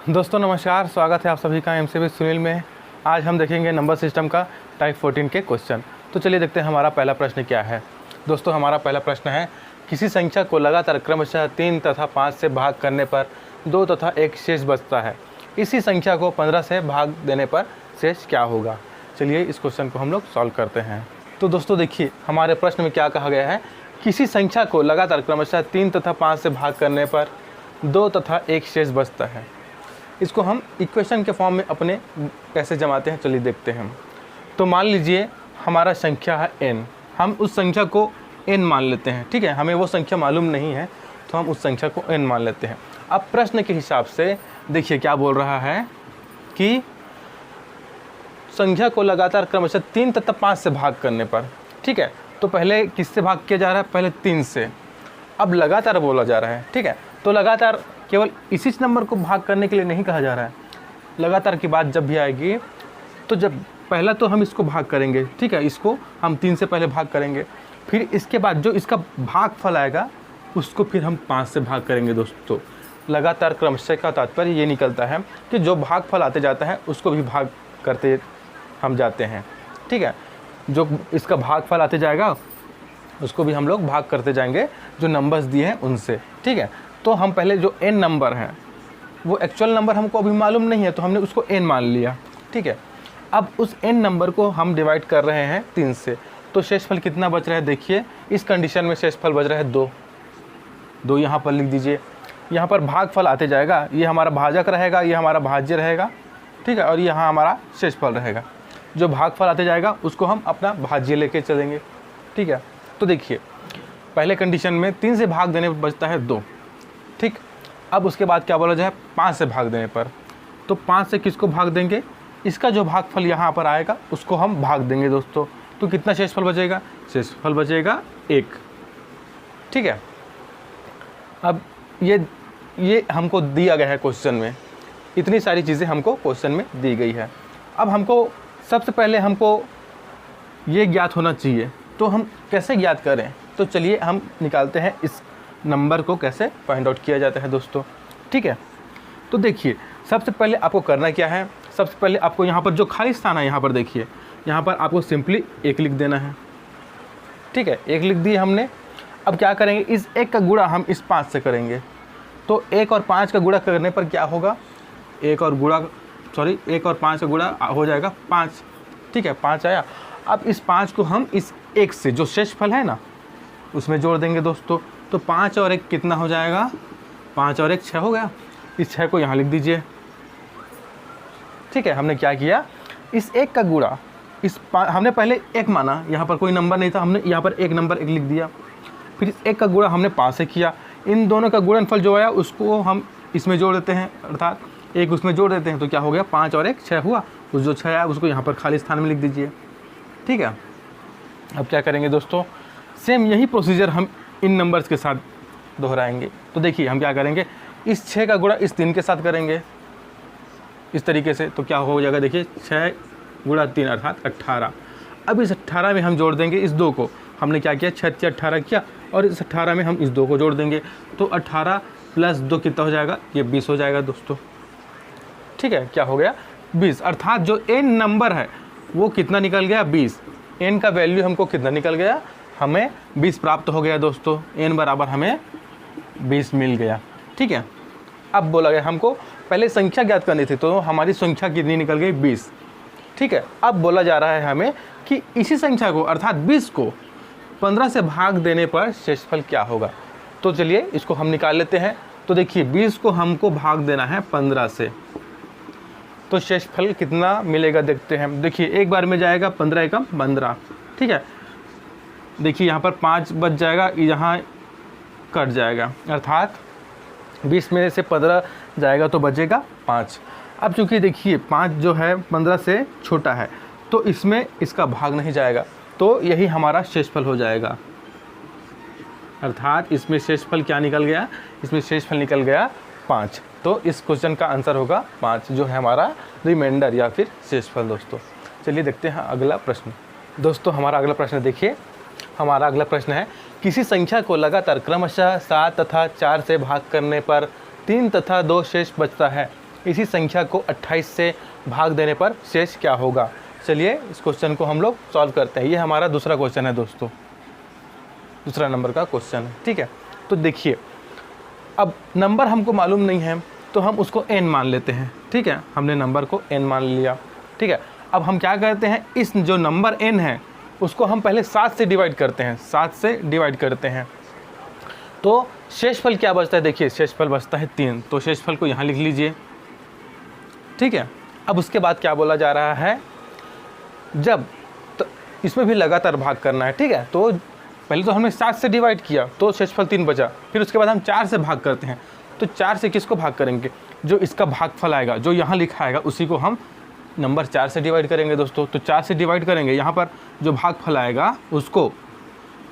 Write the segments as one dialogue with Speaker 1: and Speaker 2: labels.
Speaker 1: दोस्तों नमस्कार, स्वागत है आप सभी का एमसीबी सुनील में। आज हम देखेंगे नंबर सिस्टम का टाइप 14 के क्वेश्चन। तो चलिए देखते हैं हमारा पहला प्रश्न क्या है। दोस्तों हमारा पहला प्रश्न है, किसी संख्या को लगातार क्रमशः 3 तथा 5 से भाग करने पर 2 तथा 1 शेष बचता है। इसी संख्या को 15 से भाग देने पर शेष क्या होगा। चलिए इस क्वेश्चन को हम लोग सॉल्व करते हैं। तो दोस्तों देखिए हमारे प्रश्न में क्या कहा गया है, किसी संख्या को लगातार क्रमशः 3 तथा 5 से भाग करने पर 2 तथा 1 शेष बचता है। इसको हम इक्वेशन के फॉर्म में अपने कैसे जमाते हैं, चलिए देखते हैं। तो मान लीजिए हमारा संख्या है n, हम उस संख्या को n मान लेते हैं। ठीक है, हमें वो संख्या मालूम नहीं है तो हम उस संख्या को n मान लेते हैं। अब प्रश्न के हिसाब से देखिए क्या बोल रहा है कि संख्या को लगातार क्रमशः 3 तथा 5 से भाग करने पर। ठीक है, तो पहले किससे भाग किया जा रहा है, पहले 3 से, अब लगातार बोला जा रहा है। ठीक है, तो लगातार केवल इसी नंबर को भाग करने के लिए नहीं कहा जा रहा है। लगातार की बात जब भी आएगी तो जब पहला तो हम इसको भाग करेंगे। ठीक है, इसको हम 3 से पहले भाग करेंगे, फिर इसके बाद जो इसका भागफल आएगा उसको फिर हम 5 से भाग करेंगे। दोस्तों लगातार क्रमशः का तात्पर्य ये निकलता है कि जो भागफल आते जाता है उसको भी भाग करते हम जाते हैं। ठीक है, जो इसका भागफल आते जाएगा उसको भी हम लोग भाग करते जाएंगे जो नंबर्स दिए हैं उनसे। ठीक है, तो हम पहले जो n नंबर है वो एक्चुअल नंबर हमको अभी मालूम नहीं है तो हमने उसको n मान लिया। ठीक है, अब उस n नंबर को हम डिवाइड कर रहे हैं 3 से, तो शेषफल कितना बच रहा है। देखिए इस कंडीशन में शेषफल बच रहा है 2 यहाँ पर लिख दीजिए। यहाँ पर भागफल आते जाएगा, ये हमारा भाजक रहेगा, ये हमारा भाज्य रहेगा। ठीक है, और यहाँ हमारा शेषफल रहेगा। जो भागफल आते जाएगा उसको हम अपना भाज्य लेके चलेंगे। ठीक है, तो देखिए पहले कंडीशन में 3 से भाग देने पर बचता है 2। ठीक, अब उसके बाद क्या बोला जाए, 5 से भाग देने पर, तो 5 से किसको भाग देंगे, इसका जो भागफल यहाँ पर आएगा उसको हम भाग देंगे। दोस्तों तो कितना शेषफल बचेगा, शेषफल बचेगा 1। ठीक है, अब ये हमको दिया गया है क्वेश्चन में, इतनी सारी चीज़ें हमको क्वेश्चन में दी गई है। अब हमको सबसे पहले हमको ये ज्ञात होना चाहिए, तो हम कैसे ज्ञात करें, तो चलिए हम निकालते हैं इस नंबर को कैसे फाइंड आउट किया जाता है दोस्तों। ठीक है, तो देखिए सबसे पहले आपको करना क्या है, सबसे पहले आपको यहाँ पर जो खाली स्थान है यहाँ पर देखिए, यहाँ पर आपको सिंपली 1 लिख देना है। ठीक है, 1 लिख दिए हमने। अब क्या करेंगे, इस 1 का गुणा हम इस 5 से करेंगे, तो 1 और 5 का गुणा करने पर क्या होगा, 1 और 5 का गुणा हो जाएगा 5। ठीक है, 5 आया। अब इस 5 को हम इस 1 से जो शेषफल है ना उसमें जोड़ देंगे दोस्तों, तो 5 और 1 कितना हो जाएगा, 5 और 1 6 हो गया। इस 6 को यहाँ लिख दीजिए। ठीक है, हमने क्या किया, इस 1 का गुणा हमने पहले 1 माना, यहाँ पर कोई नंबर नहीं था, हमने यहाँ पर 1 नंबर 1 लिख दिया। फिर इस 1 का गुणा हमने 5 से किया, इन दोनों का गुणनफल जो आया उसको हम इसमें जोड़ देते हैं, अर्थात 1 उसमें जोड़ देते हैं, तो क्या हो गया, 5 और 1 6 हुआ। उस जो 6 आया उसको यहाँ पर खाली स्थान में लिख दीजिए। ठीक है, अब क्या करेंगे दोस्तों, सेम यही प्रोसीजर हम इन नंबर्स के साथ दोहराएंगे। तो देखिए हम क्या करेंगे, इस 6 का गुणा इस 3 के साथ करेंगे इस तरीके से, तो क्या हो जाएगा, देखिए 6 गुणा 3 अर्थात 18। अब इस 18 में हम जोड़ देंगे इस 2 को, हमने क्या किया 6 × 18 किया, और इस 18 में हम इस 2 को जोड़ देंगे, तो 18 + 2 कितना हो जाएगा, ये 20 हो जाएगा दोस्तों। ठीक है, क्या हो गया 20, अर्थात जो n नंबर है वो कितना निकल गया, 20। n का वैल्यू हमको कितना निकल गया, हमें 20 प्राप्त हो गया दोस्तों। n बराबर हमें 20 मिल गया। ठीक है, अब बोला गया हमको पहले संख्या ज्ञात करनी थी, तो हमारी संख्या कितनी निकल गई, 20। ठीक है, अब बोला जा रहा है हमें कि इसी संख्या को अर्थात 20 को 15 से भाग देने पर शेषफल क्या होगा। तो चलिए इसको हम निकाल लेते हैं। तो देखिए 20 को हमको भाग देना है 15 से, तो शेषफल कितना मिलेगा देखते हैं। देखिए एक बार में जाएगा 15 एकम 15। ठीक है, देखिए यहाँ पर 5 बच जाएगा, यहाँ कट जाएगा, अर्थात 20 में से 15 जाएगा तो बचेगा 5। अब चूँकि देखिए 5 जो है 15 से छोटा है तो इसमें इसका भाग नहीं जाएगा, तो यही हमारा शेषफल हो जाएगा। अर्थात इसमें शेषफल क्या निकल गया, इसमें शेषफल निकल गया 5। तो इस क्वेश्चन का आंसर होगा 5, जो है हमारा रिमाइंडर या फिर शेषफल। दोस्तों चलिए देखते हैं अगला प्रश्न। दोस्तों हमारा अगला प्रश्न देखिए, हमारा अगला प्रश्न है, किसी संख्या को लगातार क्रमशः 7 तथा 4 से भाग करने पर 3 तथा 2 शेष बचता है। इसी संख्या को 28 से भाग देने पर शेष क्या होगा। चलिए इस क्वेश्चन को हम लोग सॉल्व करते हैं। ये हमारा दूसरा क्वेश्चन है दोस्तों, दूसरा नंबर का क्वेश्चन है, ठीक है। तो देखिए, अब नंबर हमको मालूम नहीं है तो हम उसको n मान लेते हैं, ठीक है। हमने नंबर को n मान लिया, ठीक है। अब हम क्या करते हैं, इस जो नंबर n है उसको हम पहले 7 से डिवाइड करते हैं, 7 से डिवाइड करते हैं तो शेषफल क्या बचता है। देखिए शेषफल बचता है 3, तो शेषफल को यहाँ लिख लीजिए, ठीक है। अब उसके बाद क्या बोला जा रहा है, जब तो इसमें भी लगातार भाग करना है, ठीक है। तो पहले तो हमने 7 से डिवाइड किया तो शेषफल 3 बचा, फिर उसके बाद हम 4 से भाग करते हैं। तो 4 से किसको भाग करेंगे, जो इसका भागफल आएगा, जो यहाँ लिखा आएगा उसी को हम नंबर 4 से डिवाइड करेंगे दोस्तों। तो 4 से डिवाइड करेंगे, यहाँ पर जो भागफल आएगा उसको,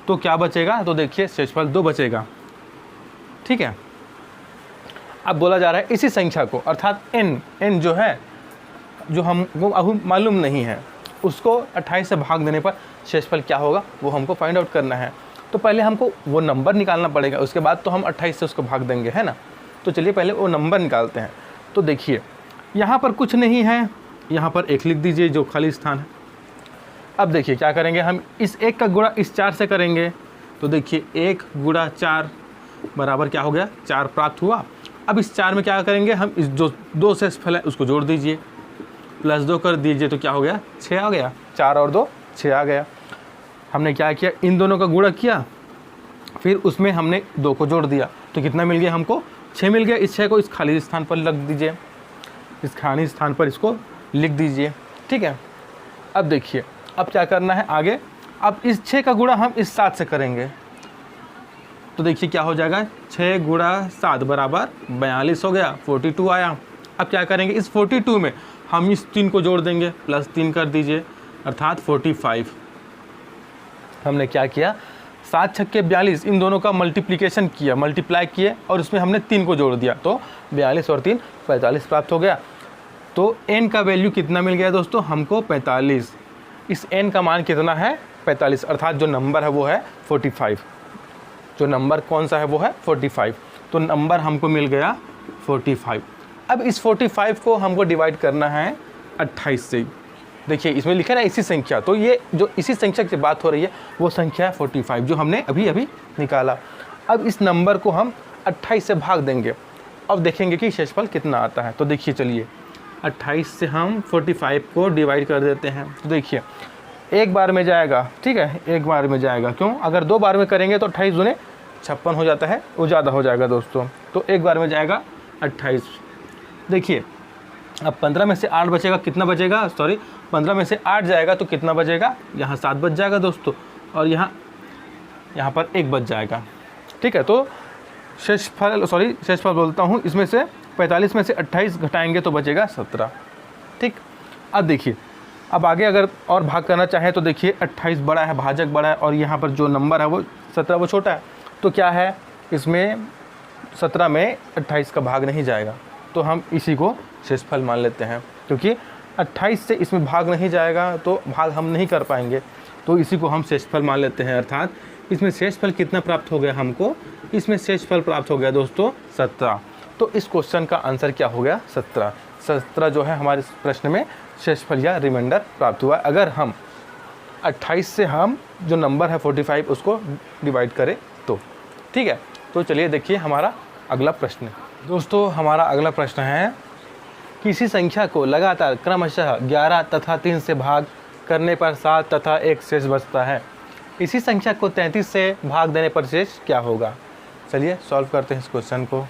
Speaker 1: तो क्या बचेगा, तो देखिए शेषफल 2 बचेगा, ठीक है। अब बोला जा रहा है इसी संख्या को, अर्थात n जो है, जो हमको अभी मालूम नहीं है, उसको 28 से भाग देने पर शेषफल क्या होगा वो हमको फाइंड आउट करना है। तो पहले हमको वो नंबर निकालना पड़ेगा, उसके बाद तो हम 28 से उसको भाग देंगे, है ना। तो चलिए पहले वो नंबर निकालते हैं। तो देखिए यहाँ पर कुछ नहीं है, यहाँ पर 1 लिख दीजिए जो खाली स्थान है। अब देखिए क्या करेंगे, हम इस 1 का गुणा इस 4 से करेंगे। तो देखिए 1 गुणा 4 बराबर क्या हो गया, 4 प्राप्त हुआ। अब इस 4 में क्या करेंगे, हम इस जो 2 शेषफल है उसको जोड़ दीजिए, +2 कर दीजिए, तो क्या हो गया, 6 आ गया। 4 और 2 6 आ गया। हमने क्या किया, इन दोनों का गुणा किया, फिर उसमें हमने 2 को जोड़ दिया, तो कितना मिल गया हमको, 6 मिल गया। इस 6 को इस खाली स्थान पर रख दीजिए, इस खाली स्थान पर इसको लिख दीजिए, ठीक है। अब देखिए अब क्या करना है आगे, अब इस 6 का गुणा हम इस 7 से करेंगे। तो देखिए क्या हो जाएगा, 6 गुणा 7 बराबर 42 हो गया, 42 आया। अब क्या करेंगे, इस 42 में हम इस 3 को जोड़ देंगे, +3 कर दीजिए, अर्थात 45। हमने क्या किया, 7 छक्के 42, इन दोनों का मल्टीप्लिकेशन किया, मल्टीप्लाई किए और उसमें हमने 3 को जोड़ दिया, तो 42 और 3 45 प्राप्त हो गया। तो n का वैल्यू कितना मिल गया दोस्तों हमको, 45। इस n का मान कितना है, 45, अर्थात जो नंबर है वो है 45। जो नंबर कौन सा है वो है 45। तो नंबर हमको मिल गया 45। अब इस 45 को हमको डिवाइड करना है 28 से। देखिए इसमें लिखा है ना इसी संख्या, तो ये जो इसी संख्या की बात हो रही है वो संख्या है 45 जो हमने अभी अभी निकाला। अब इस नंबर को हम 28 से भाग देंगे, अब देखेंगे कि शेषफल कितना आता है। तो देखिए चलिए 28 से हम 45 को डिवाइड कर देते हैं। तो देखिए एक बार में जाएगा, ठीक है, एक बार में जाएगा, क्यों, अगर 2 बार में करेंगे तो 28 दूने 56 हो जाता है, वो ज़्यादा हो जाएगा दोस्तों। तो एक बार में जाएगा 28। देखिए अब 15 में से 8 बचेगा, कितना बचेगा, सॉरी 15 में से 8 जाएगा तो कितना बचेगा, यहाँ 7 बच जाएगा दोस्तों, और यहाँ पर 1 बच जाएगा, ठीक है। तो शेषफल बोलता हूँ, इसमें से 45 में से 28 घटाएंगे तो बचेगा 17, ठीक। अब देखिए अब आगे अगर और भाग करना चाहें तो देखिए 28 बड़ा है, भाजक बड़ा है, और यहाँ पर जो नंबर है वो 17 वो छोटा है, तो क्या है, इसमें 17 में 28 का भाग नहीं जाएगा, तो हम इसी को शेषफल मान लेते हैं, क्योंकि 28 से इसमें भाग नहीं जाएगा तो भाग हम नहीं कर पाएंगे, तो इसी को हम शेषफल मान लेते हैं। अर्थात इसमें शेषफल कितना प्राप्त हो गया हमको, इसमें शेषफल प्राप्त हो गया दोस्तों 17। तो इस क्वेश्चन का आंसर क्या हो गया, 17 जो है हमारे प्रश्न में शेषफल या रिमाइंडर प्राप्त हुआ अगर हम 28 से हम जो नंबर है 45 उसको डिवाइड करें तो, ठीक है। तो चलिए देखिए हमारा अगला प्रश्न। दोस्तों हमारा अगला प्रश्न है, किसी संख्या को लगातार क्रमशः 11 तथा 3 से भाग करने पर 7 तथा 1 शेष बचता है, इसी संख्या को 33 से भाग देने पर शेष क्या होगा। चलिए सॉल्व करते हैं इस क्वेश्चन को।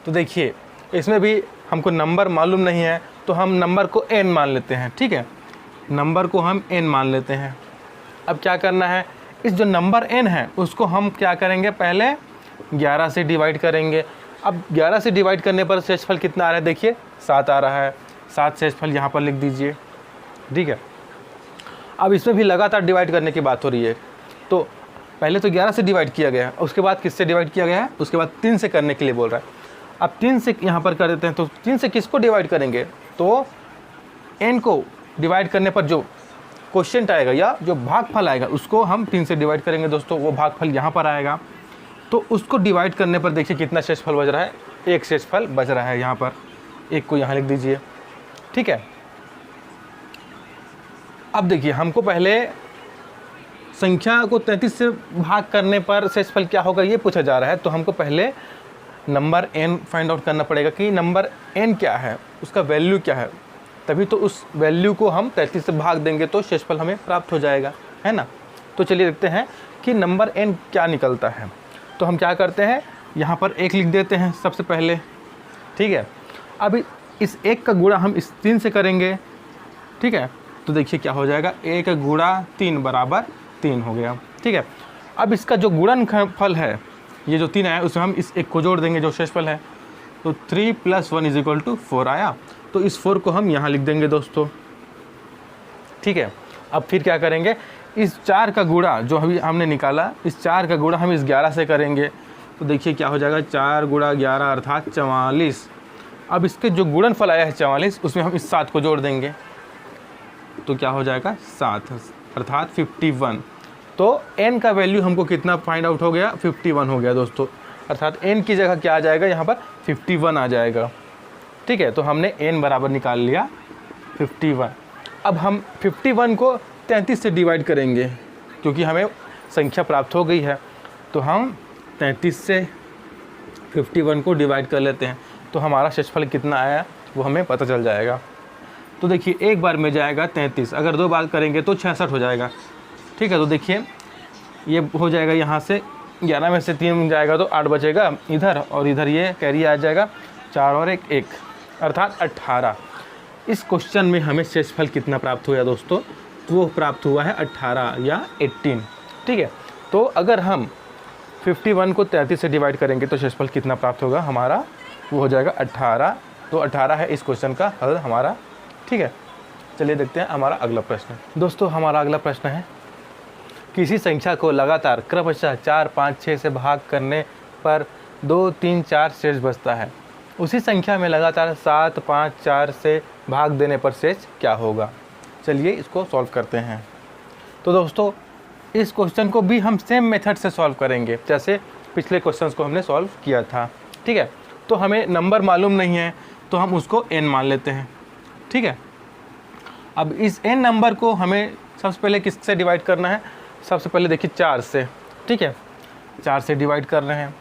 Speaker 1: तो देखिए इसमें भी हमको नंबर मालूम नहीं है, तो हम नंबर को n मान लेते हैं, ठीक है, नंबर को हम n मान लेते हैं। अब क्या करना है, इस जो नंबर n है उसको हम क्या करेंगे, पहले 11 से डिवाइड करेंगे। अब 11 से डिवाइड करने पर शेषफल कितना आ रहा है, देखिए 7 आ रहा है, 7 शेषफल यहाँ पर लिख दीजिए, ठीक है। अब इसमें भी लगातार डिवाइड करने की बात हो रही है, तो पहले तो 11 से डिवाइड किया गया, उसके बाद किससे डिवाइड किया गया है, उसके बाद 3 से करने के लिए बोल रहा है। अब 3 से यहाँ पर कर देते हैं, तो 3 से किसको डिवाइड करेंगे, तो n को डिवाइड करने पर जो क्वेश्चन आएगा या जो भागफल आएगा उसको हम 3 से डिवाइड करेंगे दोस्तों, वो भागफल यहाँ पर आएगा। तो उसको डिवाइड करने पर देखिए कितना शेषफल बच रहा है, एक शेषफल बच रहा है यहाँ पर, एक को यहाँ लिख दीजिए। ठीक है, अब देखिए हमको पहले संख्या को 33 से भाग करने पर शेषफल क्या होगा ये पूछा जा रहा है। तो हमको पहले नंबर n फाइंड आउट करना पड़ेगा कि नंबर n क्या है, उसका वैल्यू क्या है, तभी तो उस वैल्यू को हम 33 से भाग देंगे तो शेषफल हमें प्राप्त हो जाएगा, है ना। तो चलिए देखते हैं कि नंबर n क्या निकलता है। तो हम क्या करते हैं, यहाँ पर 1 लिख देते हैं सबसे पहले। ठीक है, अब इस 1 का गुणा हम इस 3 से करेंगे। ठीक है, तो देखिए क्या हो जाएगा, 1 गुणा 3 बराबर 3 हो गया। ठीक है, अब इसका जो गुणनफल है, ये जो 3 आया उसमें हम इस 1 को जोड़ देंगे जो शेषफल है। तो 3 + 1 = 4 आया। तो इस 4 को हम यहाँ लिख देंगे दोस्तों। ठीक है, अब फिर क्या करेंगे, इस 4 का गुणा जो अभी हमने निकाला, इस 4 का गुणा हम इस 11 से करेंगे। तो देखिए क्या हो जाएगा, 4 × 11 अर्थात 44। अब इसके जो गुणनफल आया है 44, उसमें हम इस 7 को जोड़ देंगे। तो क्या हो जाएगा, 7 अर्थात 51। तो n का वैल्यू हमको कितना फाइंड आउट हो गया, 51 हो गया दोस्तों। अर्थात n की जगह क्या आ जाएगा, यहाँ पर 51 आ जाएगा। ठीक है, तो हमने n बराबर निकाल लिया 51। अब हम 51 को 33 से डिवाइड करेंगे क्योंकि हमें संख्या प्राप्त हो गई है। तो हम 33 से 51 को डिवाइड कर लेते हैं, तो हमारा शेषफल कितना आया वो हमें पता चल जाएगा। तो देखिए एक बार में जाएगा 33, अगर 2 बार करेंगे तो 66 हो जाएगा। ठीक है, तो देखिए ये हो जाएगा, यहाँ से 11 में से 3 जाएगा तो 8 बचेगा इधर, और इधर ये कैरी आ जाएगा 4 और 1 अर्थात 18। इस क्वेश्चन में हमें शेषफल कितना प्राप्त हुआ दोस्तों, वो प्राप्त हुआ है 18 या 18। ठीक है, तो अगर हम 51 को 33 से डिवाइड करेंगे तो शेषफल कितना प्राप्त होगा हमारा, वो हो जाएगा 18। तो 18 है इस क्वेश्चन का हल हमारा। ठीक है, चलिए देखते हैं हमारा अगला प्रश्न। दोस्तों हमारा अगला प्रश्न है, किसी संख्या को लगातार क्रमशः 4, 5, 6 से भाग करने पर 2, 3, 4 शेष बचता है। उसी संख्या में लगातार 7, 5, 4 से भाग देने पर शेष क्या होगा। चलिए इसको सॉल्व करते हैं। तो दोस्तों इस क्वेश्चन को भी हम सेम मेथड से सॉल्व करेंगे जैसे पिछले क्वेश्चंस को हमने सॉल्व किया था। ठीक है, तो हमें नंबर मालूम नहीं है तो हम उसको n मान लेते हैं। ठीक है, अब इस n नंबर को हमें सबसे पहले किससे डिवाइड करना है, सबसे पहले देखिए 4 से। ठीक है, 4 से डिवाइड कर रहे हैं।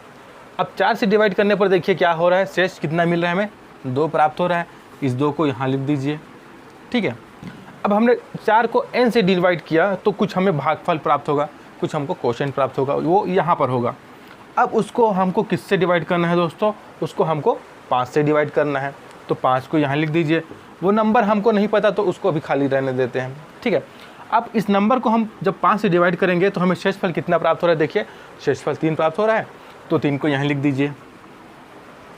Speaker 1: अब 4 से डिवाइड करने पर देखिए क्या हो रहा है, शेष कितना मिल रहा है हमें, 2 प्राप्त हो रहा है। इस 2 को यहाँ लिख दीजिए। ठीक है, अब हमने 4 को n से डिवाइड किया तो कुछ हमें भागफल प्राप्त होगा, कुछ हमको क्वोशिएंट प्राप्त होगा, वो यहाँ पर होगा। अब उसको हमको किससे डिवाइड करना है दोस्तों, उसको हमको 5 से डिवाइड करना है। तो 5 को यहाँ लिख दीजिए। वो नंबर हमको नहीं पता तो उसको अभी खाली रहने देते हैं। ठीक है, अब इस नंबर को हम जब 5 से डिवाइड करेंगे तो हमें शेषफल कितना प्राप्त हो रहा है, देखिए शेषफल 3 प्राप्त हो रहा है। तो 3 को यहाँ लिख दीजिए।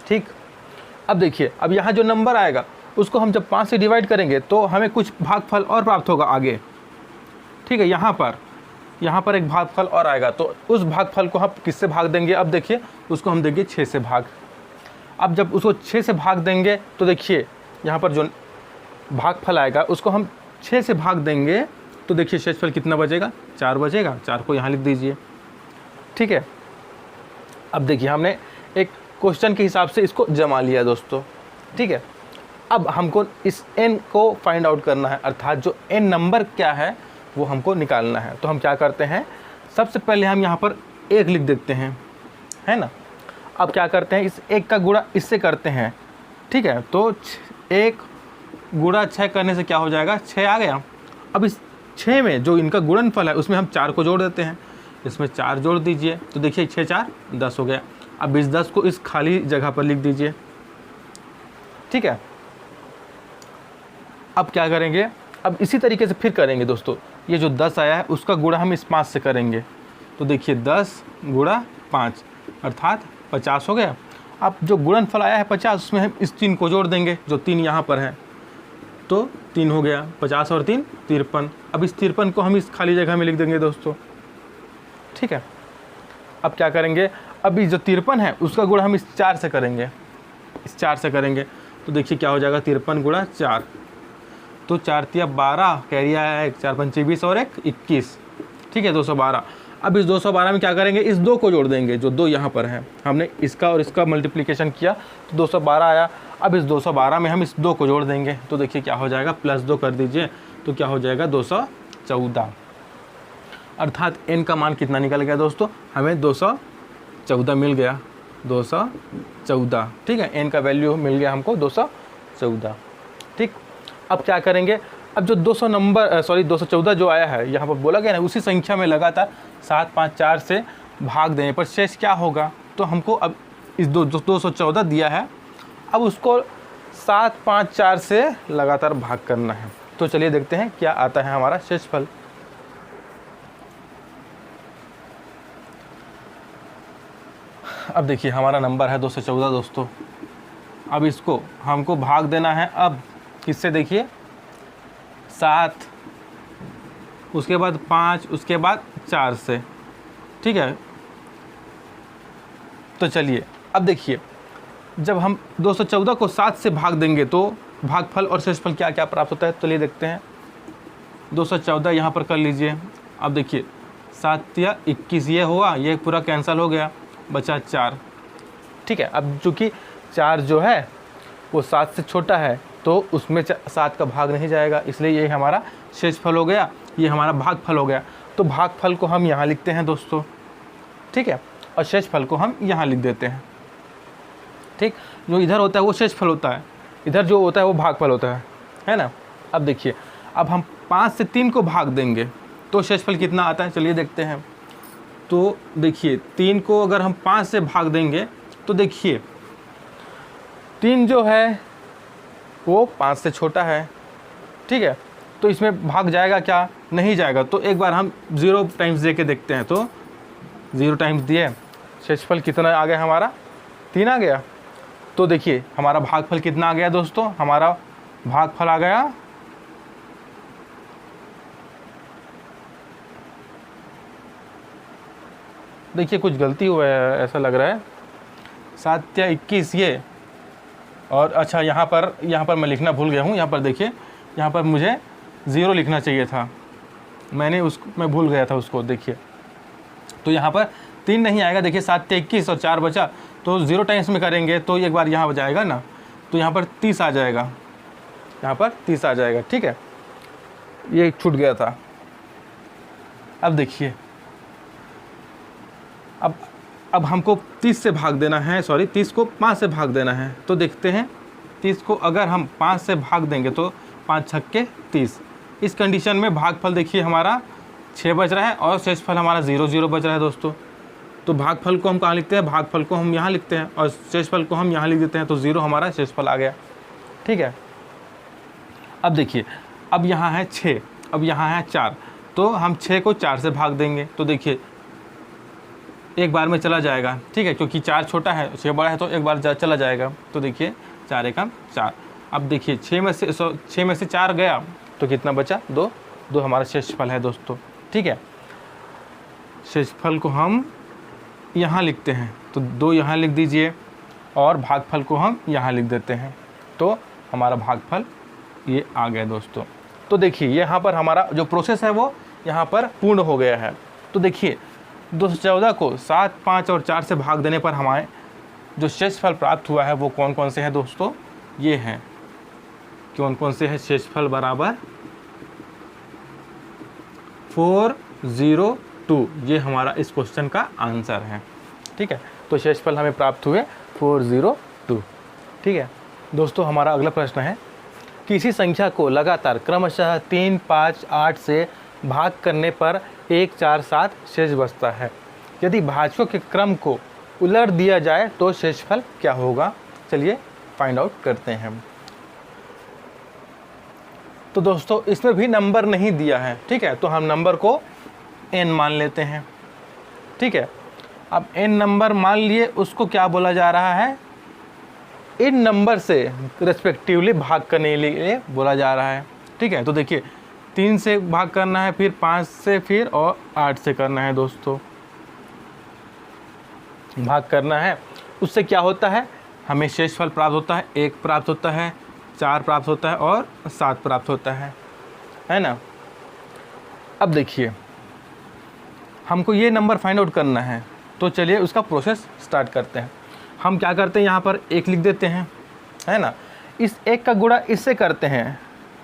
Speaker 1: ठीक, अब देखिए अब यहाँ जो नंबर आएगा उसको हम जब 5 से डिवाइड करेंगे तो हमें कुछ भागफल और प्राप्त होगा आगे। ठीक है, यहाँ पर एक भागफल और आएगा, तो उस भागफल को हम किससे भाग देंगे, अब देखिए उसको हम देंगे 6 से भाग। अब जब उसको 6 से भाग देंगे तो देखिए यहाँ पर जो भागफल आएगा उसको हम 6 से भाग देंगे तो देखिए शेषफल कितना बचेगा, 4 बचेगा। 4 को यहाँ लिख दीजिए। ठीक है, अब देखिए हमने एक क्वेश्चन के हिसाब से इसको जमा लिया दोस्तों। ठीक है, अब हमको इस n को फाइंड आउट करना है, अर्थात जो n नंबर क्या है वो हमको निकालना है। तो हम क्या करते हैं, सबसे पहले हम यहाँ पर 1 लिख देते हैं, है ना। अब क्या करते हैं, इस 1 का गुणा इससे करते हैं। ठीक है, तो 1 गुणा 6 करने से क्या हो जाएगा, 6 आ गया। अब इस 6 में जो इनका गुणनफल है उसमें हम 4 को जोड़ देते हैं। इसमें 4 जोड़ दीजिए तो देखिए 6 4 10 हो गया। अब इस 10 को इस खाली जगह पर लिख दीजिए। ठीक है, अब क्या करेंगे, अब इसी तरीके से फिर करेंगे दोस्तों। ये जो 10 आया है उसका गुणा हम इस 5 से करेंगे। तो देखिए 10 गुणा 5 अर्थात 50 हो गया। अब जो गुणनफल आया है 50 उसमें हम इस 3 को जोड़ देंगे, जो 3 यहाँ पर है। तो 3 हो गया, 50 और 3 53। अब इस 53 को हम इस खाली जगह में लिख देंगे दोस्तों। ठीक है, अब क्या करेंगे, अब इस जो 53 है उसका गुणा हम इस 4 से करेंगे, इस 4 से करेंगे। तो देखिए क्या हो जाएगा, 53 गुणा 4। तो 4 तिया 12 कैरी आया है, 4 पंचे 20 और 1 21। ठीक है, 212। अब इस 212 में क्या करेंगे, इस 2 को जोड़ देंगे, जो 2 यहाँ पर है, हमने इसका और इसका मल्टीप्लिकेशन किया तो 212 आया। अब इस 212 में हम इस 2 को जोड़ देंगे तो देखिए क्या हो जाएगा, +2 कर दीजिए तो क्या हो जाएगा 214, अर्थात n का मान कितना निकल गया दोस्तों, हमें 214 मिल गया, 214, ठीक है, n का वैल्यू मिल गया हमको 214, ठीक। अब क्या करेंगे, अब जो 214 जो आया है यहाँ पर बोला गया ना, उसी संख्या में लगातार 7, 5, 4 से भाग देने पर शेष क्या होगा, तो हमको अब इस 214 दिया है, अब उसको 7, 5, 4 से लगातार भाग करना है। तो चलिए देखते हैं क्या आता है हमारा शेषफल। अब देखिए हमारा नंबर है 214 दोस्तों। अब इसको हमको भाग देना है, अब किससे, देखिए 7, उसके बाद 5, उसके बाद 4 से, ठीक है। तो चलिए अब देखिए, जब हम 214 को 7 से भाग देंगे तो भागफल और शेषफल क्या क्या प्राप्त होता है, चलिए देखते हैं। 214 यहाँ पर कर लीजिए, अब देखिए 7 या 21 ये हुआ, ये पूरा कैंसिल हो गया, बचा 4, ठीक है। अब चूँकि 4 जो है वो 7 से छोटा है तो उसमें 7 का भाग नहीं जाएगा, इसलिए ये हमारा शेषफल हो गया, ये हमारा भागफल हो गया। तो भागफल को हम यहाँ लिखते हैं दोस्तों, ठीक है, और शेषफल को हम यहाँ लिख देते हैं, ठीक। जो इधर होता है वो शेषफल होता है, इधर जो होता है वो भागफल होता है ना। अब देखिए, अब हम 5 से 3 को भाग देंगे तो शेषफल कितना आता है, चलिए देखते हैं। तो देखिए 3 को अगर हम 5 से भाग देंगे तो देखिए 3 जो है वो 5 से छोटा है, ठीक है, तो इसमें भाग जाएगा क्या, नहीं जाएगा। तो एक बार हम 0 टाइम्स दे के देखते हैं, तो 0 टाइम्स दिए, शेषफल कितना आ गया हमारा, 3 आ गया। तो देखिए हमारा भागफल कितना आ गया दोस्तों, हमारा भागफल आ गया देखिए कुछ गलती हुआ है ऐसा लग रहा है, 7 या 21 ये, और अच्छा यहाँ पर मैं लिखना भूल गया हूँ, यहाँ पर देखिए, यहाँ पर मुझे 0 लिखना चाहिए था, मैं भूल गया था उसको, देखिए। तो यहाँ पर 3 नहीं आएगा, देखिए 7 या 21 और 4 बचा, तो 0 टाइम्स में करेंगे तो एक बार यहाँ जाएगा ना, तो यहाँ पर 30 आ जाएगा, यहाँ पर 30 आ जाएगा, ठीक है, ये छूट गया था। अब देखिए, अब हमको 30 से भाग देना है, 30 को 5 से भाग देना है। तो देखते हैं 30 को अगर हम 5 से भाग देंगे तो 5 छक्के 30, इस कंडीशन में भागफल देखिए हमारा 6 बच रहा है और शेषफल हमारा 0, 0 बच रहा है दोस्तों। तो भागफल को हम कहाँ लिखते हैं, भागफल को हम यहाँ लिखते हैं और शेषफल को हम यहाँ लिख देते हैं, तो 0 हमारा शेषफल आ गया, ठीक है। अब देखिए, अब यहाँ है 6, अब यहाँ है 4, तो हम 6 को 4 से भाग देंगे तो देखिए एक बार में चला जाएगा, ठीक है, क्योंकि 4 छोटा है 6 बड़ा है, तो एक बार चला जाएगा। तो देखिए 4 एकम 4, अब देखिए 6 में से 4 गया तो कितना बचा, 2, 2 हमारा शेषफल है दोस्तों, ठीक है। शेषफल को हम यहाँ लिखते हैं, तो 2 यहाँ लिख दीजिए और भागफल को हम यहाँ लिख देते हैं, तो हमारा भागफल ये आ गया दोस्तों। तो देखिए यहाँ पर हमारा जो प्रोसेस है वो यहाँ पर पूर्ण हो गया है। तो देखिए 214 को 7, 5 और 4 से भाग देने पर हमारे जो शेषफल प्राप्त हुआ है वो कौन कौन से हैं दोस्तों, ये हैं, कौन कौन से हैं, शेषफल बराबर 402, ये हमारा इस क्वेश्चन का आंसर है, ठीक है। तो शेषफल हमें प्राप्त हुए 402, ठीक है दोस्तों। हमारा अगला प्रश्न है, किसी संख्या को लगातार क्रमशः 3, 5, 8 से भाग करने पर 1, 4, 7 शेष बचता है, यदि भाजकों के क्रम को उलट दिया जाए तो शेषफल क्या होगा, चलिए फाइंड आउट करते हैं। तो दोस्तों इसमें भी नंबर नहीं दिया है, ठीक है, तो हम नंबर को n मान लेते हैं, ठीक है। अब n नंबर मान लिए, उसको क्या बोला जा रहा है, इन नंबर से रेस्पेक्टिवली भाग करने के लिए बोला जा रहा है, ठीक है। तो देखिए 3 से भाग करना है, फिर 5 से, फिर और 8 से करना है दोस्तों, भाग करना है। उससे क्या होता है, हमें शेषफल प्राप्त होता है, 1 प्राप्त होता है, 4 प्राप्त होता है और 7 प्राप्त होता है ना। अब देखिए हमको ये नंबर फाइंड आउट करना है, तो चलिए उसका प्रोसेस स्टार्ट करते हैं। हम क्या करते हैं, यहाँ पर 1 लिख देते हैं, है ना। इस 1 का गुणा इससे करते हैं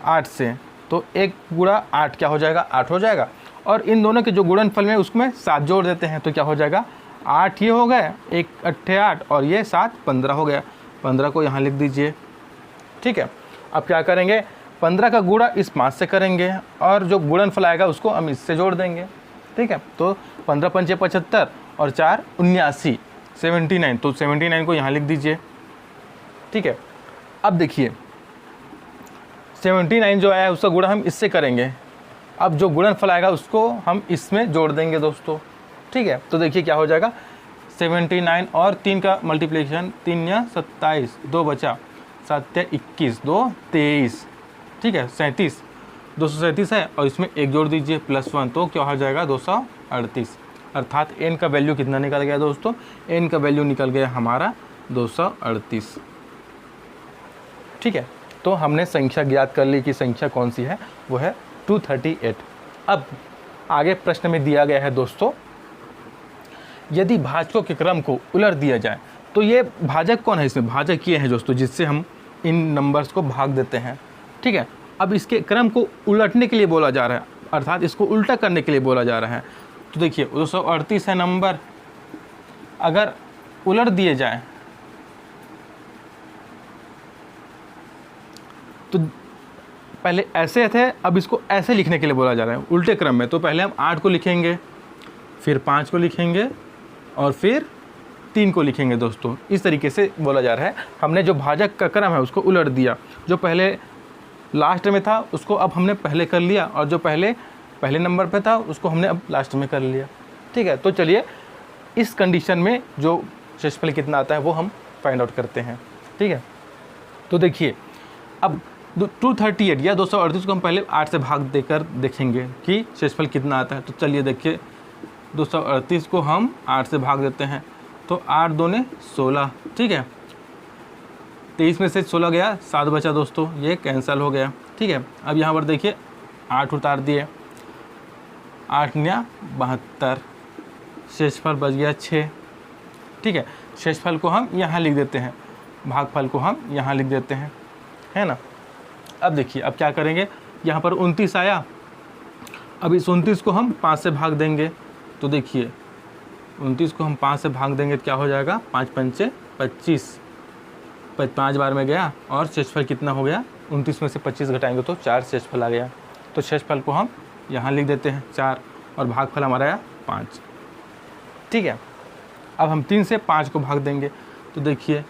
Speaker 1: 8 से, तो 1 गुणा 8 क्या हो जाएगा, 8 हो जाएगा। और इन दोनों के जो गुणनफल में उसमें 7 जोड़ देते हैं, तो क्या हो जाएगा, 8 ये हो गए, 1 8 8 और ये 7 15 हो गया। 15 को यहाँ लिख दीजिए, ठीक है। अब क्या करेंगे, 15 का गुणा इस 5 से करेंगे और जो गुणनफल आएगा उसको हम इससे जोड़ देंगे, ठीक है। तो 15 पंचे 75 और 4 79, 79, तो 79 को यहाँ लिख दीजिए, ठीक है। अब देखिए 79 जो आया है उसका गुणा हम इससे करेंगे, अब जो गुणनफल आएगा उसको हम इसमें जोड़ देंगे दोस्तों, ठीक है। तो देखिए क्या हो जाएगा, 79 और 3 का मल्टीप्लिकेशन, 3 या 27, 2 बचा, 7 या 21, 2 23, ठीक है, 37, 237 है और इसमें 1 जोड़ दीजिए +1, तो क्या हो जाएगा 238। अर्थात n का वैल्यू कितना निकल गया दोस्तों, n का वैल्यू निकल गया हमारा 238, ठीक है। तो हमने संख्या ज्ञात कर ली कि संख्या कौन सी है, वो है 238। अब आगे प्रश्न में दिया गया है दोस्तों, यदि भाजकों के क्रम को उलट दिया जाए, तो ये भाजक कौन है, इसमें भाजक ये है दोस्तों जिससे हम इन नंबर्स को भाग देते हैं, ठीक है। अब इसके क्रम को उलटने के लिए बोला जा रहा है, अर्थात इसको उल्टा करने के लिए बोला जा रहा है। तो देखिए 238 है नंबर, अगर उलट दिए जाए तो पहले ऐसे थे, अब इसको ऐसे लिखने के लिए बोला जा रहा है उल्टे क्रम में। तो पहले हम 8 को लिखेंगे, फिर 5 को लिखेंगे और फिर 3 को लिखेंगे दोस्तों, इस तरीके से बोला जा रहा है। हमने जो भाजक का क्रम है उसको उलट दिया, जो पहले लास्ट में था उसको अब हमने पहले कर लिया और जो पहले नंबर पे था उसको हमने अब लास्ट में कर लिया, ठीक है। तो चलिए इस कंडीशन में जो शेषफल कितना आता है वो हम फाइंड आउट करते हैं, ठीक है। तो देखिए अब 238 या 238 को हम पहले 8 से भाग देकर देखेंगे कि शेषफल कितना आता है। तो चलिए देखिए 238 को हम 8 से भाग देते हैं, तो 8 दूने 16, ठीक है। 23 में से 16 गया, 7 बचा दोस्तों, ये कैंसिल हो गया, ठीक है। अब यहाँ पर देखिए 8 उतार दिए, 8 या 72, शेषफल बच गया 6, ठीक है। शेषफल को हम यहाँ लिख देते हैं, भागफल को हम यहाँ लिख देते हैं, है ना। अब देखिए अब क्या करेंगे, यहाँ पर 29 आया, अब इस 29 को हम 5 से भाग देंगे। तो देखिए 29 को हम 5 से भाग देंगे तो क्या हो जाएगा, 5 पंचे 25, 5 बार में गया और शेषफल कितना हो गया, 29 में से 25 घटाएंगे तो 4 शेषफल आ गया। तो शेषफल को हम यहाँ लिख देते हैं 4 और भागफल हमारा आया 5, ठीक है। अब हम 3 से 5 को भाग देंगे, तो देखिए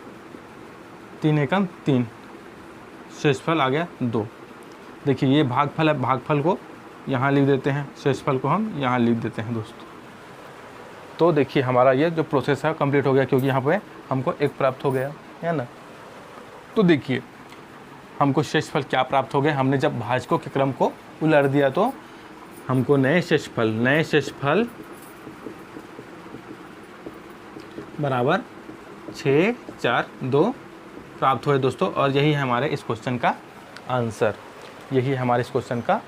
Speaker 1: 3 एकम 3, शेषफल आ गया 2। देखिए ये भागफल है, भागफल को यहाँ लिख देते हैं, शेषफल को हम यहाँ लिख देते हैं दोस्तों। तो देखिए हमारा ये जो प्रोसेस है कंप्लीट हो गया, क्योंकि यहाँ पे हमको 1 प्राप्त हो गया, है ना। तो देखिए हमको शेषफल क्या प्राप्त हो गए, हमने जब भाजकों के क्रम को उलट दिया तो हमको नए शेषफल बराबर 6 4 2 प्राप्त हुए दोस्तों। और यही है हमारे इस क्वेश्चन का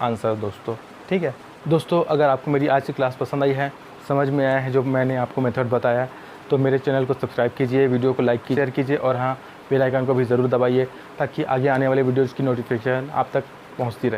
Speaker 1: आंसर, दोस्तों, ठीक है। दोस्तों अगर आपको मेरी आज की क्लास पसंद आई है, समझ में आया है जो मैंने आपको मेथड बताया, तो मेरे चैनल को सब्सक्राइब कीजिए, वीडियो को लाइक कीजिए, शेयर कीजिए और हाँ बेल आइकन को भी ज़रूर दबाइए, ताकि आगे आने वाले वीडियोज़ की नोटिफिकेशन आप तक पहुंचती रहे।